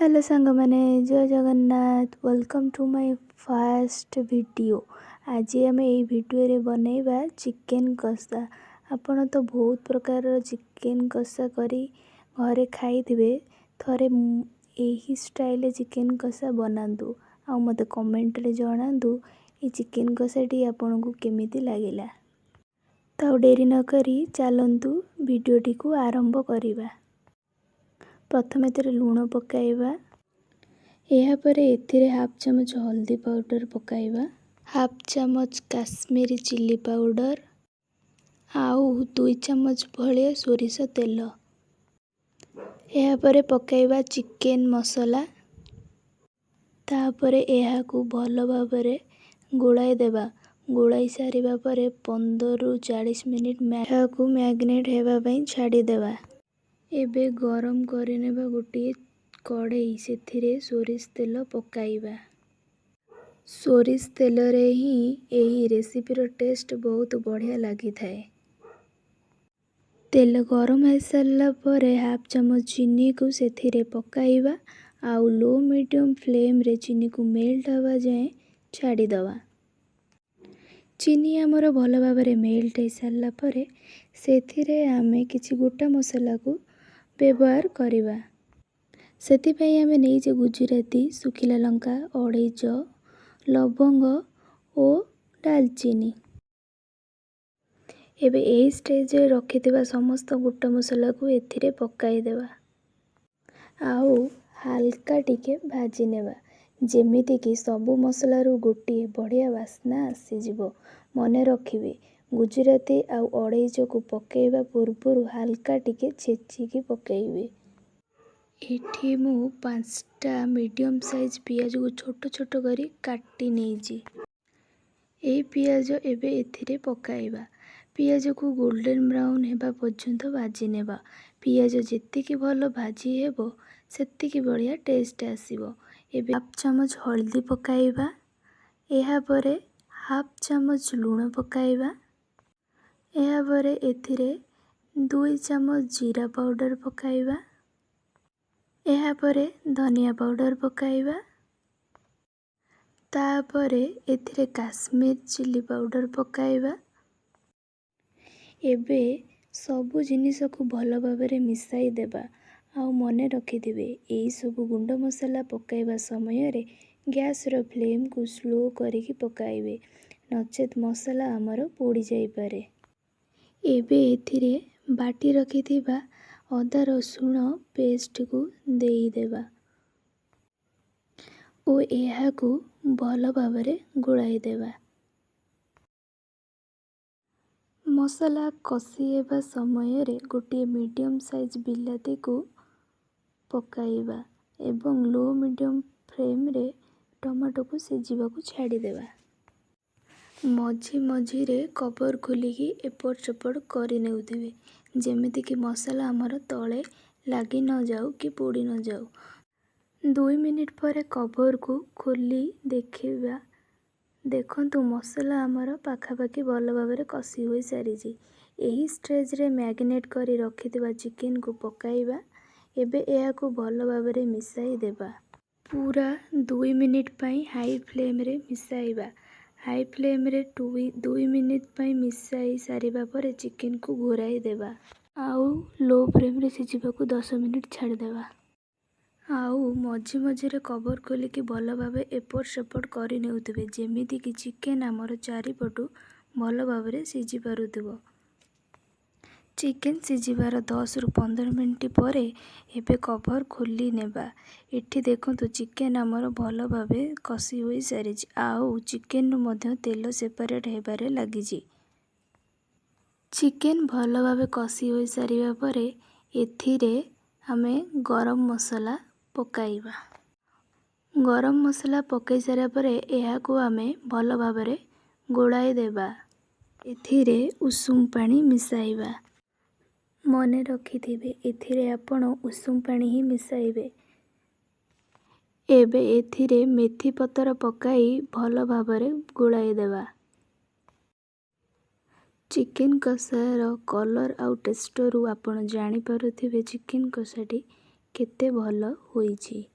Hello सांग मैंने जय Jagannath welcome to my first video. आज आम ये वीडियो बनैबा चिकेन कषा। आपण तो बहुत प्रकार चिकेन कषा करी घरे खाइथिबे, थरे यही स्टाइल चिकेन कषा बनातु आ मते कमेंट रे जणातु ये चिकेन कषाटी आपन को केमिति लागिला। तो डेरी न करी चलंतु वीडियोटी को आरंभ करिबा। प्रथमे तेरे लूण पकाइबा, यापर एथिरे हाफ चमच हल्दी पाउडर पकाइबा, हाफ चमच काश्मीरी चिली पाउडर आउ 2 चमच भलिया सोरिष तेल। यापर पकाइबा चिकेन मसाला, तापरे याकू भल भाबरे गोलाई देबा। गोलाई सारिबा परे 15 रु 40 मिनिट याकू मैग्नेट हेबा पई छाड़ी देबा। एबे गरम करिनेबा गोटे कड़ाई, सेथिरे सोरिष तेल पकाइबा। सोरिष तेल रे ही एही रेसिपीर टेस्ट बहुत बढ़िया लगी थाए। तेल गरम हो सारा परे हाफ चमच चीनी को सेथिरे पकाइबा आउ लो मीडियम फ्लेम रे चीनी को मेल्ट हवा जाए छाड़ी दवा। चीनी आमर भल भाबरे मेल्ट हो सारा परे सेथिरे आमे किछि गोटा मसाला को व्यवहार करिबा। सेथिपाई आमे नेइजे गुजराती, सुखिला लंका, अड़ेइच, लवंग और दालचीनी। एबे एई स्टेज रे रखिथिबा समस्त गोटा मसाला को एथिरे पकाई देबा आउ हल्का टिके भाजी नेबा, जेमिति कि सबु मसला रू गोटे बढ़िया वासना आसी जिवो। मने रखिबे गुजराती आउ अड़ेइच को पकाइबा पूर्वरु हल्का टिके छेचिकी पकाइबे। एठी मु 5टा मीडियम साइज पियाज को छोट छोट करी काटी नेइजी। ए पियाज एबे एथिरे पकाइबा। पियाज को गोल्डन ब्राउन हेबा पर्यंत भाजी नेबा। पियाज जेतिकी भल भाजी हेबो सेतिकी बढ़िया टेस्ट आसीबो। एबे हाफ चमच हल्दी पकाइबा, एहा परे हाफ चमच लूण पकाइबा, एहा परे एथिरे 2 चमच जीरा पाउडर पकाइबा, एहा परे धनिया पाउडर पकाइबा, तापरे एथिरे काश्मीर चिली पाउडर पकाइबा। एबे सबु जिनिस को भल भाबरे मिसाई देबा आउ मने रखिथिबे एई सबु गुंड मसाला पकाइबा समय रे गैस रो फ्लेम को स्लो करिकी पकाइबे, नचेत मसाला आमर पोड़ी जाई पारे। एबे एथिरे बाटी रखिथिबा अदा रसुण पेस्ट को देई देबा ओ एहा को भल भाबरे गोलाई देबा। मसाला कसी हेबा समय रे गोटे मीडियम साइज बिलाती को पकाइबा एवं लो मीडियम फ्लेम रे टमाटो को सिझिबा को छाड़ी देबा। मझी मझी रे कवर खोलिकी एपट सेपट करि नेउथिबे, जेमिति कि मसाला आमर तले लागी न जाऊ कि पोड़ी न जाऊ। 2 मिनिट पर कवर को खोली देखिबा। देखंतु मसाला आमर पाखापाखी भल भाबरे कसी होई सारिछि। एही स्टेज रे मैग्नेट करी रखिथिबा चिकेन को पकाइबा। एबे एहा को भल भाबरे मिसाई देबा। पूरा 2 मिनिट पई हाई फ्लेम रे मिसाइबा। हाई फ्लेम रे 2 मिनिट पई मिसाई सारिबा परे चिकेन को घोराई देबा आउ लो फ्लेम रे सिझिबा को 10 मिनिट छाड़ी देबा। आउ मझी मझी रे कवर खोलिकी भल भाबे एपट सेपट करि नेउथिबे, जेमिति कि चिकेन आमर चारिपटु भल भाबरे सिझी पारुथिबो। चिकेन सिझिबार 10 रु 15 मिनिट परे एबे कवर खोली नेबा। एठी देखंतु चिकेन आमर भल भाबे कसी होई सारिछि आउ चिकेन नु मध्य तेल सेपरेट हेबारे लागिछि। चिकेन भल भाबे कसी होई सारिबा परे एथिरे आमे गरम मसाला पकाइबा। गरम मसाला पकाई सारा परे एहा को आमे भल भाबरे गोलाई देबा। एथिरे उषुम पानी मिसाइबा। मने रखिथिबे एथिरे आपण उषुम पानी ही मिसाइबे। एबे एथिरे मेथी पतर पकाई भल भाबरे गोलाई देबा। चिकेन कषार कलर आउ टेस्ट रु आपण जानी पारुथिबे चिकेन कषाटी केते भल होईछि।